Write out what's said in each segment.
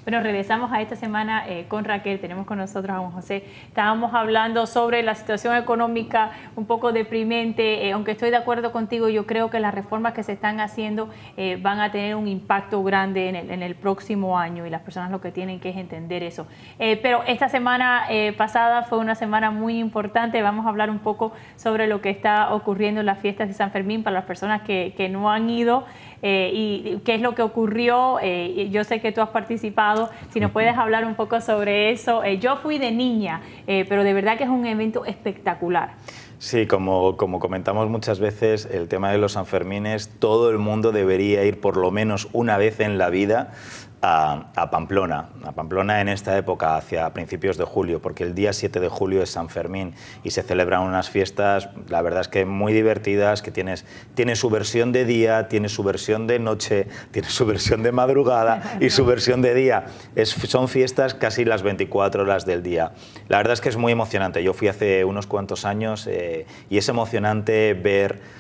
Bueno, regresamos a esta semana con Raquel, tenemos con nosotros a Juan José. Estábamos hablando sobre la situación económica un poco deprimente, aunque estoy de acuerdo contigo, yo creo que las reformas que se están haciendo van a tener un impacto grande en el próximo año y las personas lo que tienen que es entender eso. Pero esta semana pasada fue una semana muy importante, vamos a hablar un poco sobre lo que está ocurriendo en las fiestas de San Fermín para las personas que no han ido. Y qué es lo que ocurrió. Yo sé que tú has participado, si nos puedes hablar un poco sobre eso. Yo fui de niña, pero de verdad que es un evento espectacular. Sí, como comentamos muchas veces, el tema de los Sanfermines, todo el mundo debería ir por lo menos una vez en la vida a Pamplona en esta época, hacia principios de julio, porque el día 7 de julio es San Fermín y se celebran unas fiestas, la verdad es que muy divertidas, que tiene su versión de día, tiene su versión de noche, tiene su versión de madrugada y su versión de día. Son fiestas casi las 24 horas del día. La verdad es que es muy emocionante. Yo fui hace unos cuantos años y es emocionante ver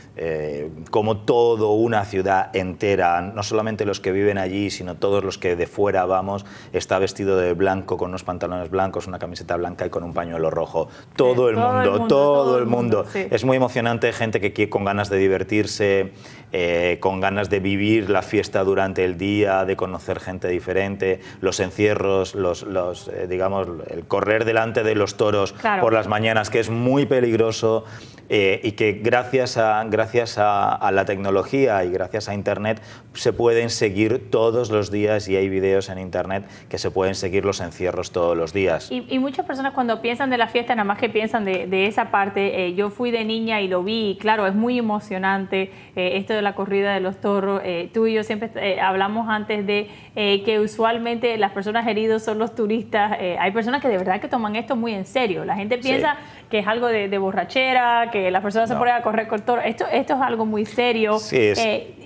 como toda una ciudad entera, no solamente los que viven allí, sino todos los que de fuera vamos, está vestido de blanco, con unos pantalones blancos, una camiseta blanca y con un pañuelo rojo. Todo el mundo. Sí. Es muy emocionante, gente que quiere con ganas de divertirse, con ganas de vivir la fiesta durante el día, de conocer gente diferente, los encierros, digamos, el correr delante de los toros por las mañanas, que es muy peligroso. Y que gracias a la tecnología y gracias a Internet se pueden seguir todos los días, y hay vídeos en Internet que se pueden seguir los encierros todos los días. Y muchas personas cuando piensan de la fiesta nada más que piensan de esa parte. Yo fui de niña y lo vi, y claro, es muy emocionante esto de la corrida de los toros. Tú y yo siempre hablamos antes de que usualmente las personas heridas son los turistas. Hay personas que de verdad que toman esto muy en serio. La gente piensa que es algo de borrachera, que las personas se ponen a correr con toros. Esto es algo muy serio. Sí,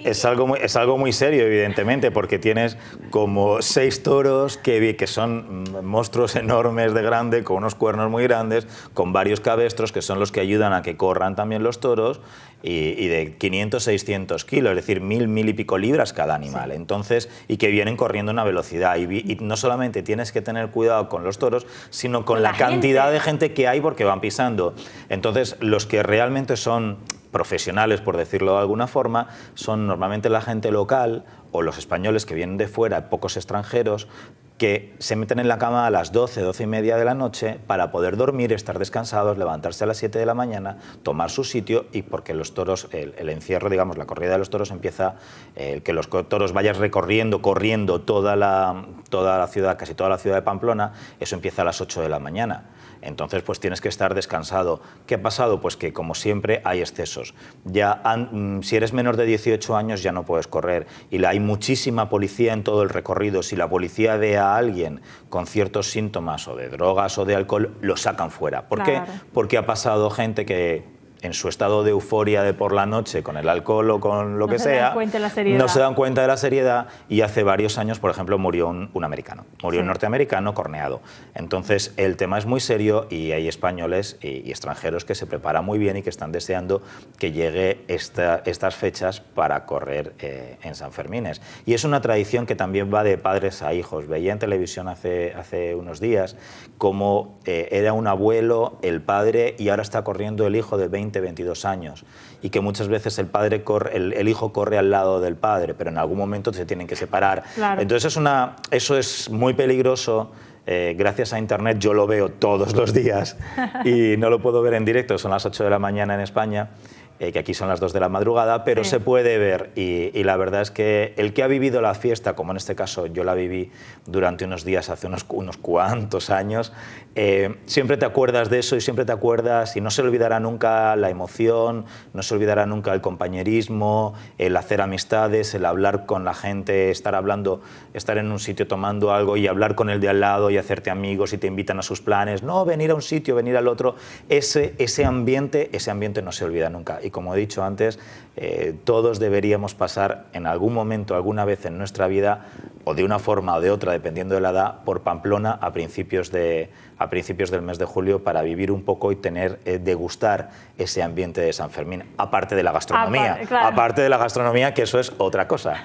es algo muy serio, evidentemente, porque tienes como 6 toros que son monstruos enormes de grande, con unos cuernos muy grandes, con varios cabestros que son los que ayudan a que corran también los toros, y de 500, 600 kilos, es decir, 1000 y pico libras cada animal. Sí. Entonces, y que vienen corriendo a una velocidad. Y no solamente tienes que tener cuidado con los toros, sino con la cantidad de gente que hay, porque van pisando. Entonces, los que realmente son profesionales, por decirlo de alguna forma, son normalmente la gente local o los españoles que vienen de fuera, pocos extranjeros, que se meten en la cama a las 12, 12 y media de la noche para poder dormir, estar descansados, levantarse a las 7 de la mañana, tomar su sitio, y porque los toros, el encierro, digamos, la corrida de los toros empieza, que los toros vayan corriendo toda la ciudad, casi toda la ciudad de Pamplona, eso empieza a las 8 de la mañana. Entonces, pues tienes que estar descansado. ¿Qué ha pasado? Pues que, como siempre, hay excesos. Si eres menor de 18 años ya no puedes correr, y hay muchísima policía en todo el recorrido. Si la policía ve a alguien con ciertos síntomas o de drogas o de alcohol, lo sacan fuera. ¿Por qué? Porque ha pasado gente que, en su estado de euforia de por la noche, con el alcohol o con lo que sea, no se dan cuenta de la seriedad, y hace varios años, por ejemplo, murió un americano, un norteamericano corneado. Entonces, el tema es muy serio, y hay españoles y extranjeros que se preparan muy bien y que están deseando que llegue estas fechas para correr en San Fermines. Y es una tradición que también va de padres a hijos. Veía en televisión hace unos días cómo era un abuelo, el padre, y ahora está corriendo el hijo de 22 años, y que muchas veces el hijo corre al lado del padre, pero en algún momento se tienen que separar. Claro. Entonces eso es muy peligroso. Gracias a Internet yo lo veo todos los días y no lo puedo ver en directo, son las 8 de la mañana en España, que aquí son las 2 de la madrugada, pero se puede ver, y la verdad es que el que ha vivido la fiesta, como en este caso yo la viví durante unos días hace unos cuantos años, siempre te acuerdas de eso, y siempre te acuerdas, y no se olvidará nunca la emoción, no se olvidará nunca el compañerismo, el hacer amistades, el hablar con la gente, estar en un sitio tomando algo y hablar con el de al lado y hacerte amigos, y te invitan a sus planes, no, venir a un sitio, venir al otro. Ese ambiente no se olvida nunca. Y como he dicho antes, todos deberíamos pasar en algún momento, alguna vez en nuestra vida, o de una forma o de otra, dependiendo de la edad, por Pamplona a principios del mes de julio para vivir un poco y degustar ese ambiente de San Fermín, aparte de la gastronomía. Claro. Aparte de la gastronomía, que eso es otra cosa.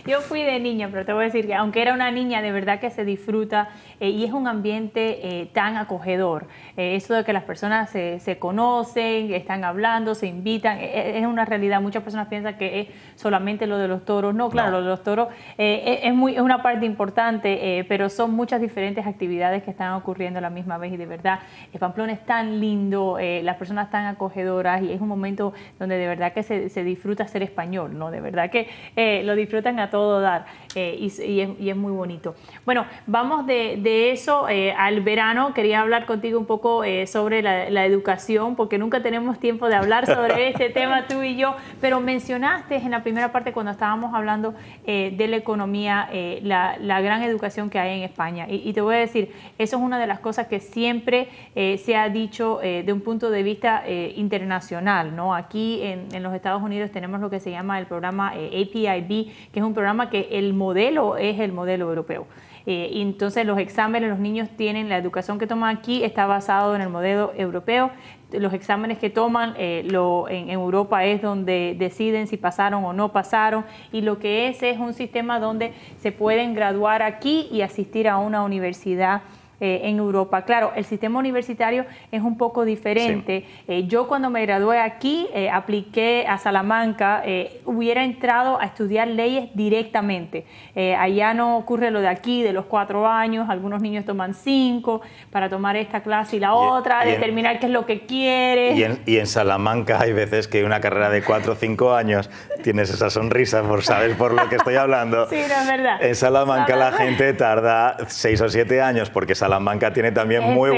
Yo fui de niña, pero te voy a decir que aunque era una niña, de verdad que se disfruta y es un ambiente tan acogedor. Eso de que las personas se conocen, están hablando, se invitan, es una realidad. Muchas personas piensan que es solamente lo de los toros. No, claro, No. lo de los toros es una parte importante, pero son muchas diferentes actividades que están ocurriendo a la misma vez y de verdad, Pamplona es tan lindo, las personas tan acogedoras y es un momento donde de verdad que se disfruta ser español, ¿no? De verdad que lo disfrutan a todo dar y es muy bonito. Bueno, vamos de eso al verano. Quería hablar contigo un poco sobre la educación, porque nunca tenemos tiempo de hablar sobre este tema tú y yo, pero mencionaste en la primera parte cuando estábamos hablando de la economía, la gran educación que hay en España y te voy a decir, eso es una de las cosas que siempre se ha dicho de un punto de vista internacional, ¿no? Aquí en los Estados Unidos tenemos lo que se llama el programa APIB, que es un programa que el modelo es el modelo europeo. Y entonces los exámenes, los niños tienen, la educación que toman aquí está basado en el modelo europeo. Los exámenes que toman en Europa es donde deciden si pasaron o no pasaron y lo que es un sistema donde se pueden graduar aquí y asistir a una universidad en Europa. Claro, el sistema universitario es un poco diferente. Sí. Yo cuando me gradué aquí, apliqué a Salamanca, hubiera entrado a estudiar leyes directamente. Allá no ocurre lo de aquí, de los 4 años, algunos niños toman 5 para tomar esta clase y la otra, determinar qué es lo que quiere. Y en Salamanca hay veces que una carrera de 4 o 5 años tienes esa sonrisa por saber por lo que estoy hablando. Sí, no es verdad. En Salamanca la gente tarda 6 o 7 años porque Salamanca tiene también muy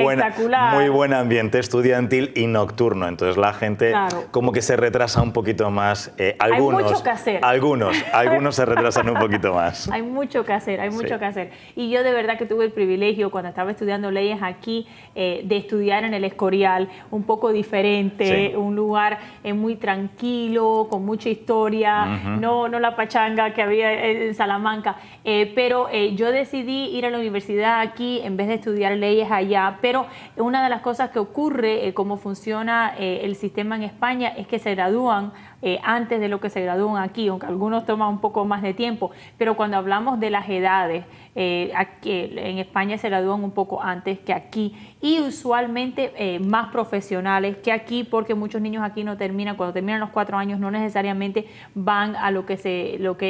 buen ambiente estudiantil y nocturno, entonces la gente como que se retrasa un poquito más. Algunos, hay mucho que hacer. Algunos se retrasan un poquito más. Hay mucho que hacer, hay mucho que hacer. Y yo de verdad que tuve el privilegio cuando estaba estudiando leyes aquí de estudiar en el Escorial, un poco diferente, un lugar muy tranquilo, con mucha historia, no la pachanga que había en Salamanca, pero yo decidí ir a la universidad aquí en vez de estudiar leyes allá, pero una de las cosas que ocurre, cómo funciona el sistema en España, es que se gradúan antes de lo que se gradúan aquí, aunque algunos toman un poco más de tiempo, pero cuando hablamos de las edades, aquí, en España se gradúan un poco antes que aquí y usualmente más profesionales que aquí, porque muchos niños aquí no terminan, cuando terminan los 4 años no necesariamente van a lo que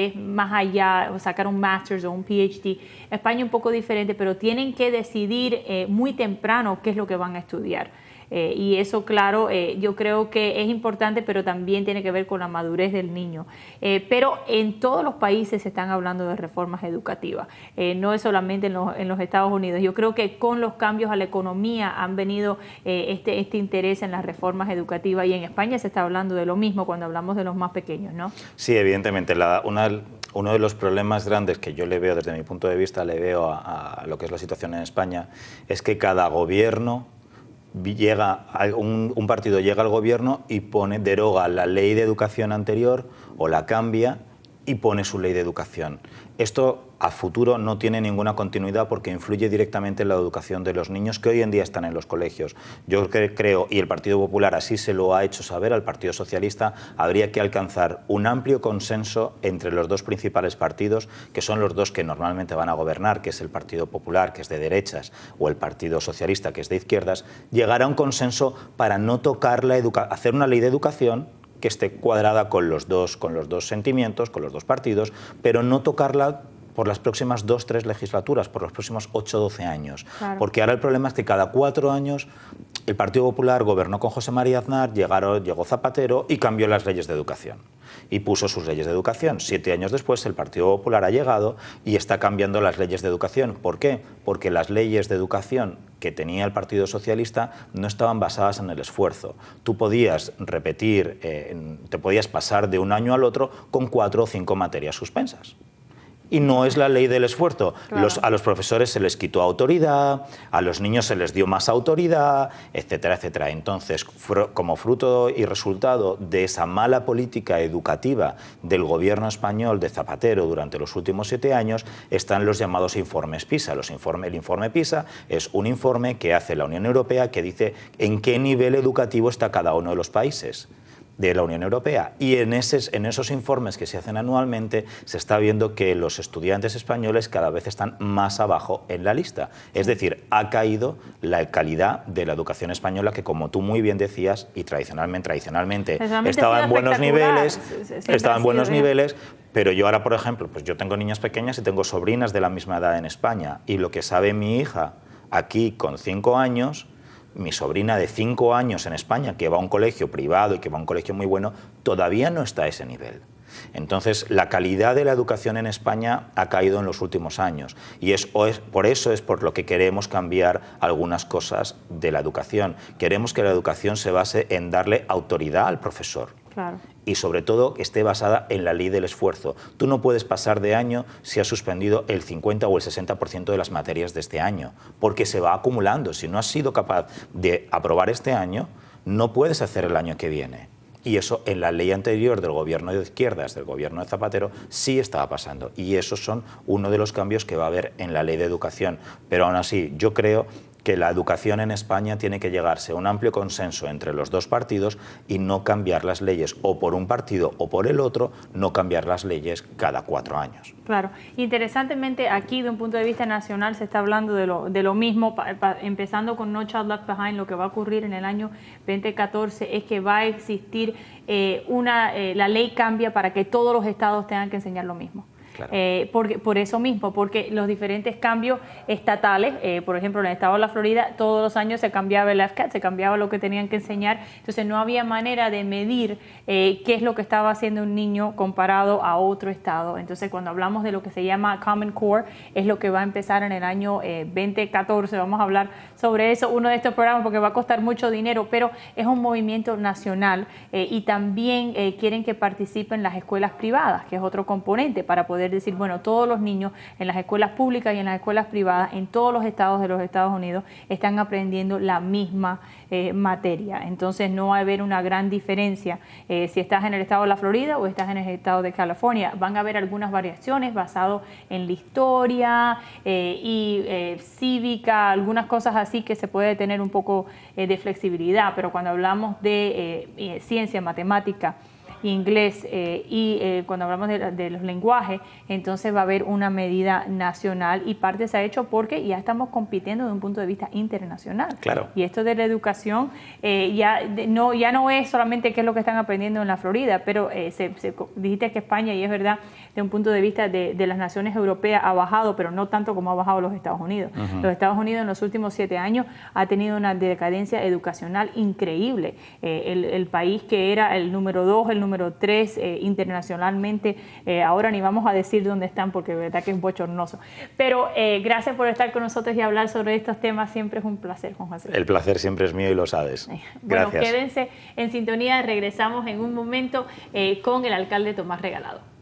es más allá, o sacar un master's o un PhD. España un poco diferente, pero tienen que decidir muy temprano qué es lo que van a estudiar. Y eso, claro, yo creo que es importante, pero también tiene que ver con la madurez del niño. Pero en todos los países se están hablando de reformas educativas, no es solamente en los Estados Unidos. Yo creo que con los cambios a la economía han venido este interés en las reformas educativas y en España se está hablando de lo mismo cuando hablamos de los más pequeños, ¿no? Sí, evidentemente. Uno de los problemas grandes que yo le veo desde mi punto de vista, le veo a lo que es la situación en España, es que cada gobierno un partido llega al gobierno y deroga la ley de educación anterior o la cambia y pone su ley de educación. Esto a futuro no tiene ninguna continuidad porque influye directamente en la educación de los niños que hoy en día están en los colegios. Yo creo, y el Partido Popular así se lo ha hecho saber al Partido Socialista, habría que alcanzar un amplio consenso entre los dos principales partidos, que son los dos que normalmente van a gobernar, que es el Partido Popular, que es de derechas, o el Partido Socialista, que es de izquierdas, llegar a un consenso para no tocar hacer una ley de educación que esté cuadrada con los dos sentimientos, con los dos partidos, pero no tocarla por las próximas 2 o 3 legislaturas, por los próximos 8 o 12 años. Claro. Porque ahora el problema es que cada 4 años el Partido Popular gobernó con José María Aznar, llegó Zapatero y cambió las leyes de educación. Y puso sus leyes de educación. 7 años después el Partido Popular ha llegado y está cambiando las leyes de educación. ¿Por qué? Porque las leyes de educación que tenía el Partido Socialista no estaban basadas en el esfuerzo. Tú podías repetir, te podías pasar de un año al otro con 4 o 5 materias suspensas. Y no es la ley del esfuerzo. Claro. A los profesores se les quitó autoridad, a los niños se les dio más autoridad, etcétera, etcétera. Entonces, como fruto y resultado de esa mala política educativa del gobierno español de Zapatero durante los últimos 7 años, están los llamados informes PISA. El informe PISA es un informe que hace la Unión Europea que dice en qué nivel educativo está cada uno de los países de la Unión Europea, y en esos informes que se hacen anualmente se está viendo que los estudiantes españoles cada vez están más abajo en la lista. Es decir, ha caído la calidad de la educación española, que como tú muy bien decías, y tradicionalmente estaba en buenos niveles, pero yo ahora, por ejemplo, pues yo tengo niñas pequeñas y tengo sobrinas de la misma edad en España, y lo que sabe mi hija aquí con 5 años, mi sobrina de 5 años en España, que va a un colegio privado y que va a un colegio muy bueno, todavía no está a ese nivel. Entonces, la calidad de la educación en España ha caído en los últimos años, y por eso es por lo que queremos cambiar algunas cosas de la educación. Queremos que la educación se base en darle autoridad al profesor. Claro. Y sobre todo que esté basada en la ley del esfuerzo. Tú no puedes pasar de año si has suspendido el 50 o el 60% de las materias de este año, porque se va acumulando. Si no has sido capaz de aprobar este año, no puedes hacer el año que viene. Y eso en la ley anterior del gobierno de izquierdas, del gobierno de Zapatero, sí estaba pasando. Y esos son uno de los cambios que va a haber en la ley de educación. Pero aún así, yo creo que la educación en España tiene que llegarse a un amplio consenso entre los dos partidos y no cambiar las leyes o por un partido o por el otro, no cambiar las leyes cada 4 años. Claro. Interesantemente, aquí de un punto de vista nacional se está hablando de lo mismo, empezando con No Child Left Behind. Lo que va a ocurrir en el año 2014 es que va a existir la ley cambia para que todos los estados tengan que enseñar lo mismo. Claro. Por eso mismo, porque los diferentes cambios estatales, por ejemplo, en el estado de la Florida, todos los años se cambiaba el FCAT, se cambiaba lo que tenían que enseñar, entonces no había manera de medir qué es lo que estaba haciendo un niño comparado a otro estado. Entonces, cuando hablamos de lo que se llama Common Core, es lo que va a empezar en el año 2014, vamos a hablar sobre eso, uno de estos programas, porque va a costar mucho dinero, pero es un movimiento nacional, y también quieren que participen las escuelas privadas, que es otro componente para poder decir, bueno, todos los niños en las escuelas públicas y en las escuelas privadas en todos los estados de los Estados Unidos están aprendiendo la misma materia. Entonces no va a haber una gran diferencia si estás en el estado de la Florida o estás en el estado de California. Van a haber algunas variaciones basadas en la historia y cívica, algunas cosas así que se puede tener un poco de flexibilidad, pero cuando hablamos de ciencia, matemática, inglés cuando hablamos de los lenguajes, entonces va a haber una medida nacional, y parte se ha hecho porque ya estamos compitiendo de un punto de vista internacional. Claro. Y esto de la educación ya no es solamente qué es lo que están aprendiendo en la Florida, pero dijiste que España, y es verdad, de un punto de vista de las naciones europeas ha bajado, pero no tanto como ha bajado los Estados Unidos. Los Estados Unidos en los últimos 7 años ha tenido una decadencia educacional increíble. El país que era el número 2, el número 3 internacionalmente, ahora ni vamos a decir dónde están porque de verdad que es bochornoso. Pero gracias por estar con nosotros y hablar sobre estos temas. Siempre es un placer, Juan José. El placer siempre es mío y lo sabes. Bueno, gracias. quédense en sintonía. Regresamos en un momento con el alcalde Tomás Regalado.